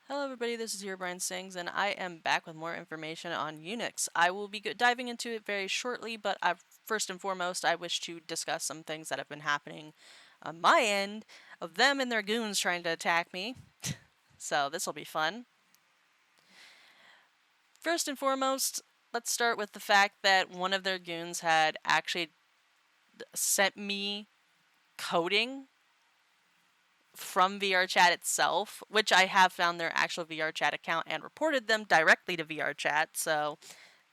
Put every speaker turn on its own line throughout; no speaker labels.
Hello everybody, this is Brian Sings, and I am back with more information on Unix. I will be diving into it very shortly, but first and foremost, I wish to discuss some things that have been happening on my end of them and their goons trying to attack me. So this will be fun. First and foremost, let's start with the fact that one of their goons had actually sent me coding from VRChat itself, which I have found their actual VRChat account and reported them directly to VRChat, so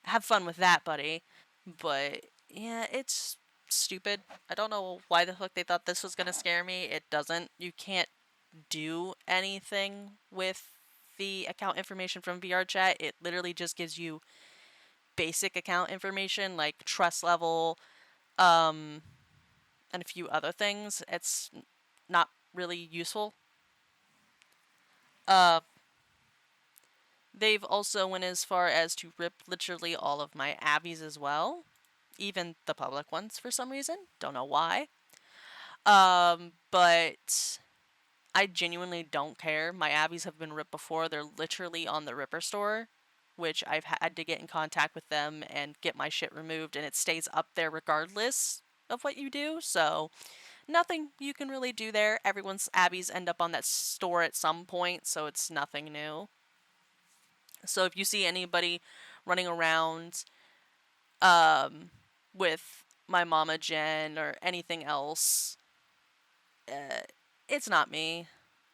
have fun with that, buddy. But yeah, it's stupid. I don't know why the fuck they thought this was gonna scare me. It doesn't. You can't do anything with the account information from VRChat. It literally just gives you basic account information like trust level, and a few other things. It's not really useful. Uh, they've also went as far as to rip literally all of my abbeys as well, even the public ones for some reason. Don't know why. But I genuinely don't care. My abbeys have been ripped before. They're literally on the Ripper store, which I've had to get in contact with them and get my shit removed, and it stays up there regardless of what you do. So nothing you can really do there. Everyone's abbeys end up on that store at some point, so it's nothing new. So if you see anybody running around with my mama Jen or anything else, it's not me.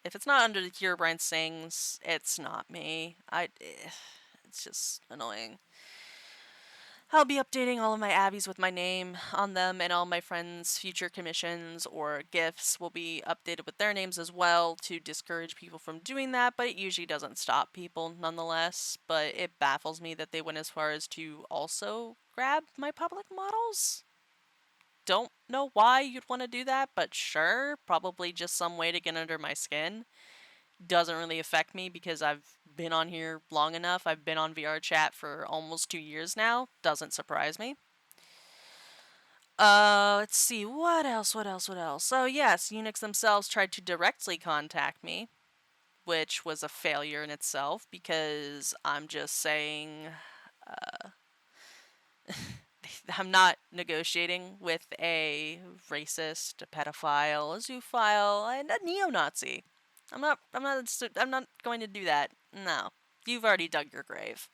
If it's not under the Herobrine Sings, it's not me. It's just annoying. I'll be updating all of my abbeys with my name on them, and all my friends' future commissions or gifts will be updated with their names as well to discourage people from doing that, but it usually doesn't stop people nonetheless. But it baffles me that they went as far as to also grab my public models. Don't know why you'd want to do that, but sure, probably just some way to get under my skin. Doesn't really affect me because I've been on here long enough. I've been on VRChat for almost 2 years now. Doesn't surprise me. Let's see. What else? So, yes, Unix themselves tried to directly contact me, which was a failure in itself because I'm just saying I'm not negotiating with a racist, a pedophile, a zoophile, and a neo-Nazi. I'm not going to do that. No. You've already dug your grave.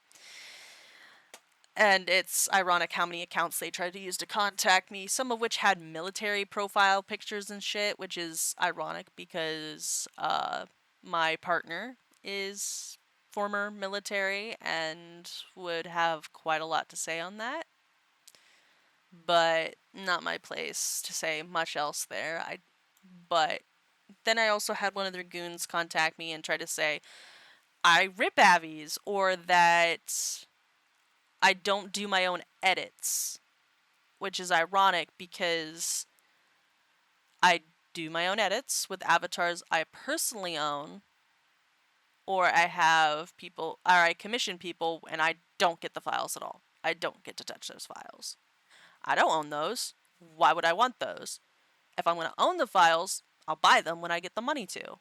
And it's ironic how many accounts they tried to use to contact me, some of which had military profile pictures and shit, which is ironic because my partner is former military and would have quite a lot to say on that. But not my place to say much else there. But then I also had one of their goons contact me and try to say I rip avies or that I don't do my own edits, which is ironic because I do my own edits with avatars I personally own, or I have people, or I commission people and I don't get the files at all. I don't get to touch those files. I don't own those. Why would I want those? If I'm going to own the files, I'll buy them when I get the money to.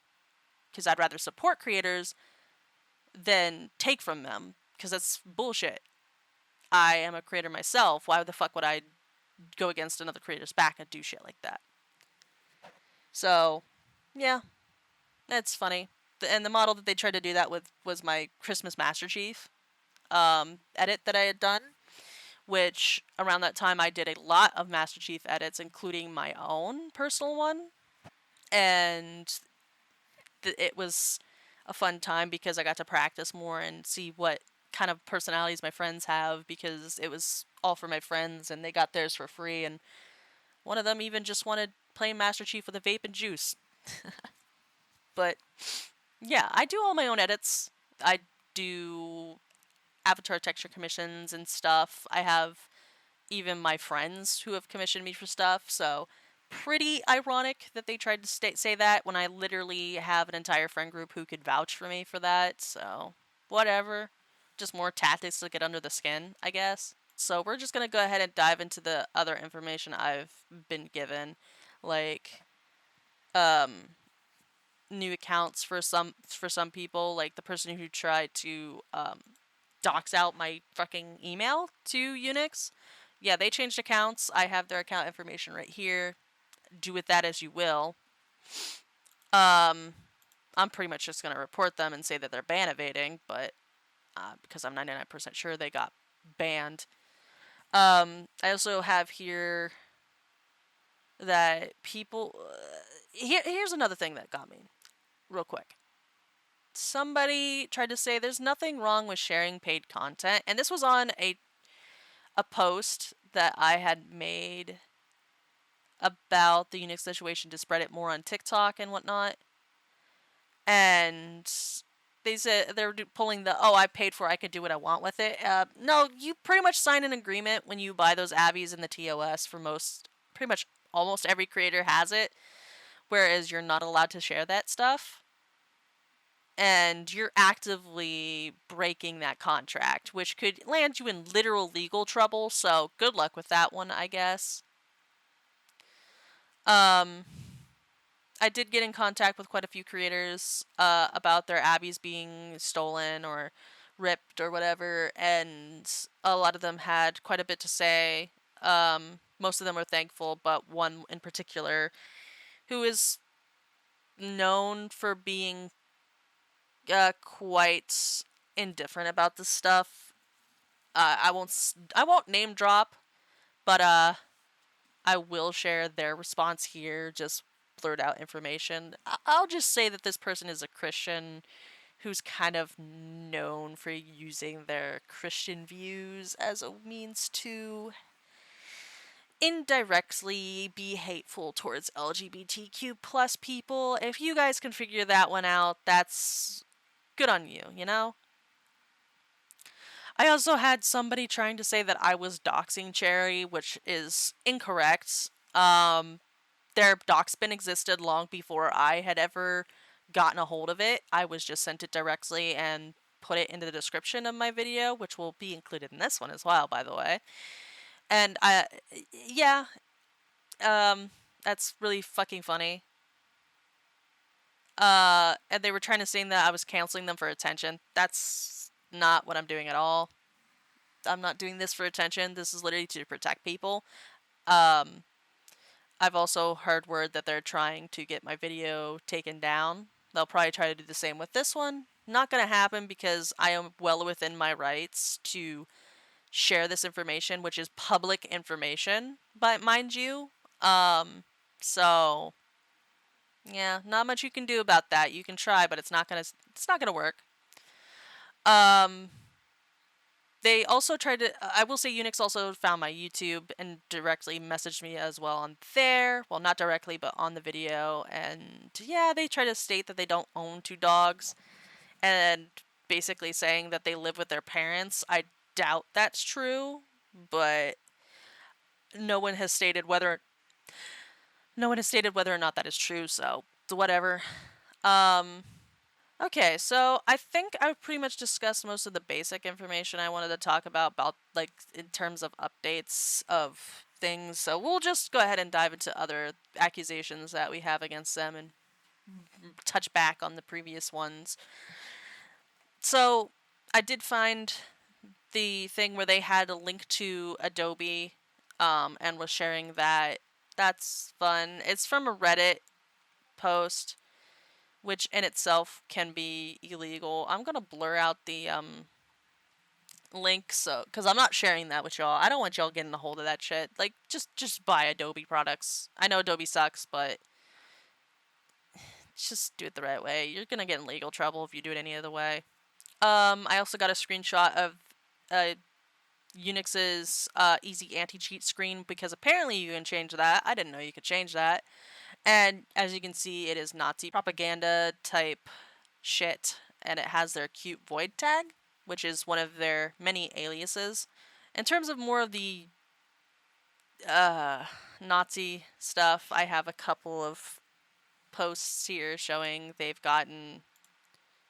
Because I'd rather support creators than take from them. Because that's bullshit. I am a creator myself. Why the fuck would I go against another creator's back and do shit like that? So, yeah, that's funny. And the model that they tried to do that with was my Christmas Master Chief edit that I had done, which around that time I did a lot of Master Chief edits, including my own personal one. And it was a fun time because I got to practice more and see what kind of personalities my friends have, because it was all for my friends and they got theirs for free, and one of them even just wanted plain Master Chief with a vape and juice. But yeah, I do all my own edits. I do avatar texture commissions and stuff. I have even my friends who have commissioned me for stuff, so pretty ironic that they tried to say that when I literally have an entire friend group who could vouch for me for that, so whatever. Just more tactics to get under the skin, I guess. So we're just gonna go ahead and dive into the other information I've been given. Like, new accounts for some people, like the person who tried to dox out my fucking email to Unix. Yeah, they changed accounts. I have their account information right here. Do with that as you will. I'm pretty much just gonna report them and say that they're ban evading, but because I'm 99% sure they got banned. I also have here that people. Here's another thing that got me, real quick. Somebody tried to say there's nothing wrong with sharing paid content, and this was on a post that I had made about the Unix situation to spread it more on TikTok and whatnot. And they said they were pulling the, I paid for it, I could do what I want with it. No, you pretty much sign an agreement when you buy those abbeys in the TOS for pretty much almost every creator has it, whereas you're not allowed to share that stuff. And you're actively breaking that contract, which could land you in literal legal trouble, so good luck with that one, I guess. I did get in contact with quite a few creators about their abbeys being stolen or ripped or whatever, and a lot of them had quite a bit to say. Most of them were thankful, but one in particular, who is known for being quite indifferent about this stuff. I won't name drop, but I will share their response here. Just blurt out information. I'll just say that this person is a Christian who's kind of known for using their Christian views as a means to indirectly be hateful towards LGBTQ plus people. If you guys can figure that one out, that's good on you, you know? I also had somebody trying to say that I was doxing Cherry, which is incorrect. Their Doxbin existed long before I had ever gotten a hold of it. I was just sent it directly and put it into the description of my video, which will be included in this one as well, by the way. And yeah, that's really fucking funny. And they were trying to say that I was canceling them for attention. That's not what I'm doing at all. I'm not doing this for attention. This is literally to protect people. I've also heard word that they're trying to get my video taken down. They'll probably try to do the same with this one. Not gonna happen because I am well within my rights to share this information, which is public information, but mind you. So yeah, not much you can do about that. You can try, but it's not gonna work. They also tried to, I will say Unix also found my YouTube and directly messaged me as well on there. Well, not directly, but on the video. And yeah, they try to state that they don't own two dogs and basically saying that they live with their parents. I doubt that's true, but no one has stated whether or not that is true, so whatever. Okay, so I think I've pretty much discussed most of the basic information I wanted to talk about, like, in terms of updates of things. So we'll just go ahead and dive into other accusations that we have against them and touch back on the previous ones. So I did find the thing where they had a link to Adobe and was sharing that. That's fun. It's from a Reddit post, which in itself can be illegal. I'm gonna blur out the link, so because I'm not sharing that with y'all. I don't want y'all getting a hold of that shit. Like, just buy Adobe products. I know Adobe sucks, but just do it the right way. You're gonna get in legal trouble if you do it any other way. I also got a screenshot of Unix's easy anti-cheat screen, because apparently you can change that. I didn't know you could change that. And as you can see, it is Nazi propaganda type shit, and it has their cute void tag, which is one of their many aliases. In terms of more of the Nazi stuff, I have a couple of posts here showing they've gotten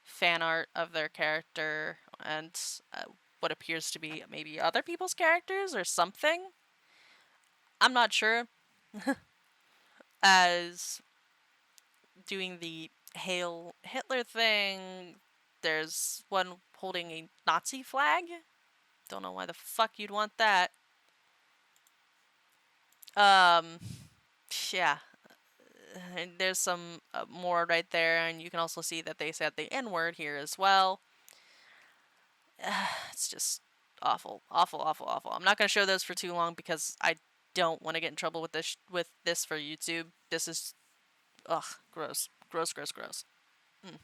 fan art of their character and what appears to be maybe other people's characters or something. I'm not sure. As doing the Hail Hitler thing. There's one holding a Nazi flag. Don't know why the fuck you'd want that. Um, yeah. And there's some more right there, and you can also see that they said the N word here as well. It's just awful, awful, awful, awful. I'm not gonna show those for too long because I don't want to get in trouble with this for YouTube. This is ugh, gross, gross, gross, gross. Mm.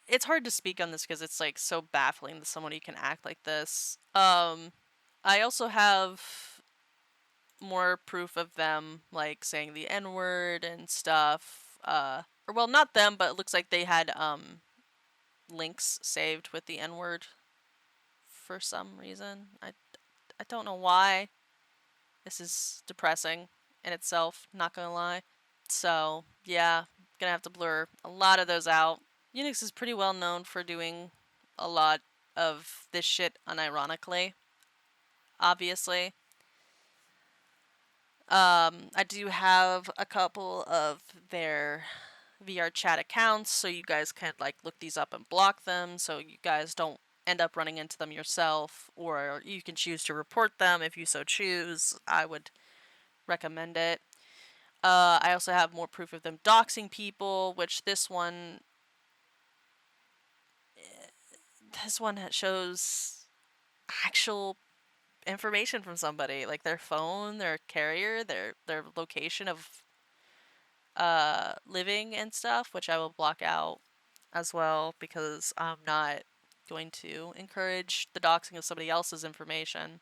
It's hard to speak on this because it's like so baffling that somebody can act like this. I also have more proof of them like saying the N word and stuff. Or well, not them, but it looks like they had links saved with the N word for some reason. I don't know why. This is depressing in itself, not gonna lie. So, yeah, gonna have to blur a lot of those out. Unix is pretty well known for doing a lot of this shit unironically, obviously. I do have a couple of their VRChat accounts, so you guys can like look these up and block them, so you guys don't end up running into them yourself, or you can choose to report them if you so choose. I would recommend it. I also have more proof of them doxing people, which this one shows actual information from somebody, like their phone, their carrier, their location of living and stuff, which I will block out as well because I'm not going to encourage the doxing of somebody else's information.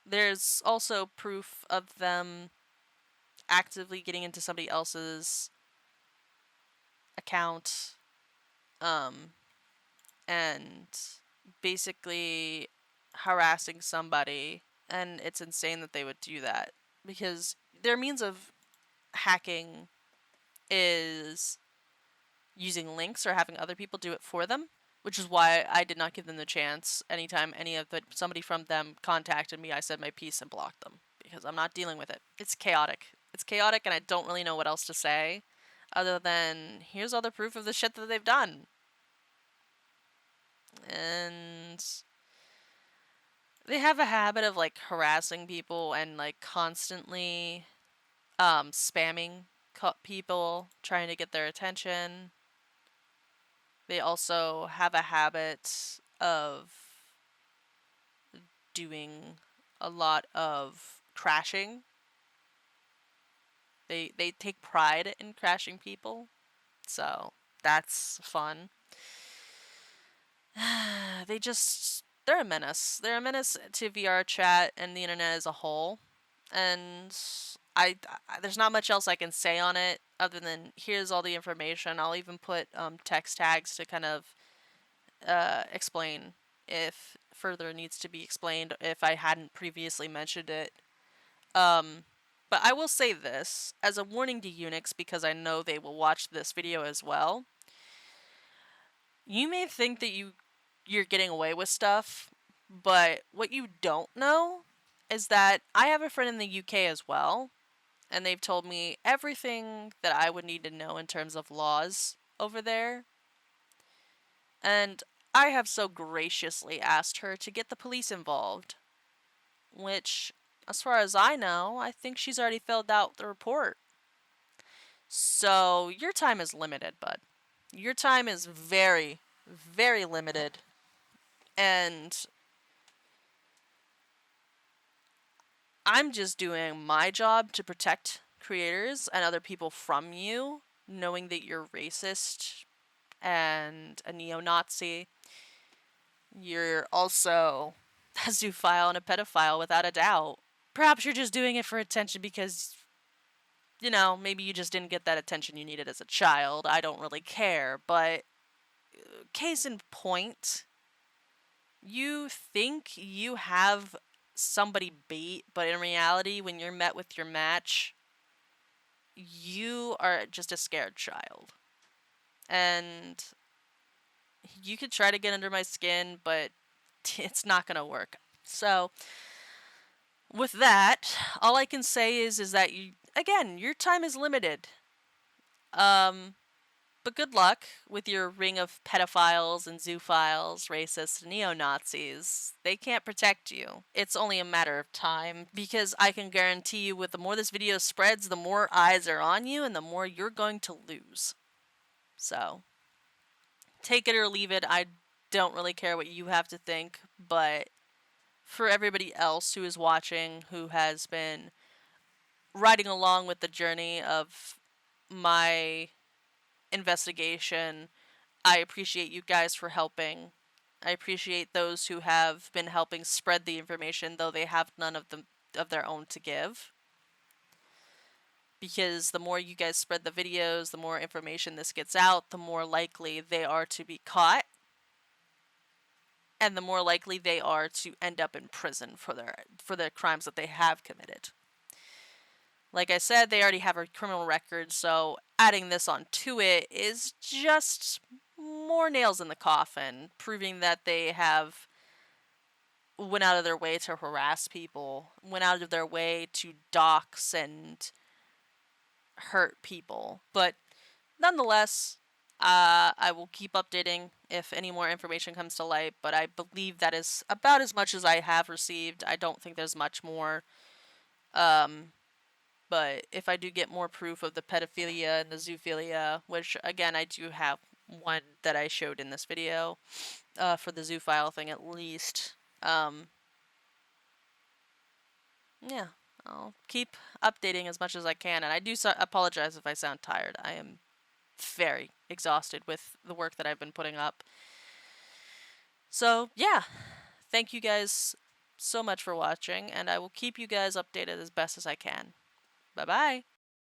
There's also proof of them actively getting into somebody else's account and basically harassing somebody, and it's insane that they would do that because their means of hacking is using links or having other people do it for them, which is why I did not give them the chance. Anytime somebody from them contacted me, I said my piece and blocked them because I'm not dealing with it. It's chaotic. It's chaotic, and I don't really know what else to say other than here's all the proof of the shit that they've done. And they have a habit of like harassing people and like constantly spamming people, trying to get their attention. They also have a habit of doing a lot of crashing. They take pride in crashing people, so that's fun. They're a menace. They're a menace to VRChat and the internet as a whole. And there's not much else I can say on it other than here's all the information. I'll even put text tags to kind of explain if further needs to be explained if I hadn't previously mentioned it. But I will say this as a warning to Unix because I know they will watch this video as well. You may think that you're getting away with stuff, but what you don't know is that I have a friend in the UK as well, and they've told me everything that I would need to know in terms of laws over there. And I have so graciously asked her to get the police involved, which, as far as I know, I think she's already filled out the report. So your time is limited, bud. Your time is very, very limited. And I'm just doing my job to protect creators and other people from you, knowing that you're racist and a neo-Nazi. You're also a zoophile and a pedophile without a doubt. Perhaps you're just doing it for attention because, you know, maybe you just didn't get that attention you needed as a child. I don't really care, but case in point, you think you have somebody beat, but in reality, when you're met with your match, you are just a scared child. And you could try to get under my skin, but it's not gonna work. So with that, all I can say is that again, your time is limited. But good luck with your ring of pedophiles and zoophiles, racists, and neo-Nazis. They can't protect you. It's only a matter of time, because I can guarantee you with the more this video spreads, the more eyes are on you and the more you're going to lose. So, take it or leave it. I don't really care what you have to think, but for everybody else who is watching, who has been riding along with the journey of my investigation, I appreciate you guys for helping. I appreciate those who have been helping spread the information, though they have none of their own to give. Because the more you guys spread the videos, the more information this gets out, the more likely they are to be caught, and the more likely they are to end up in prison for their crimes that they have committed. Like I said, they already have a criminal record, so adding this onto it is just more nails in the coffin, proving that they have went out of their way to harass people, went out of their way to dox and hurt people. But nonetheless, I will keep updating if any more information comes to light, but I believe that is about as much as I have received. I don't think there's much more. But if I do get more proof of the pedophilia and the zoophilia, which again I do have one that I showed in this video, for the zoophile thing at least, yeah, I'll keep updating as much as I can. And I do apologize if I sound tired. I am very exhausted with the work that I've been putting up. So yeah, thank you guys so much for watching, and I will keep you guys updated as best as I can. Bye-bye.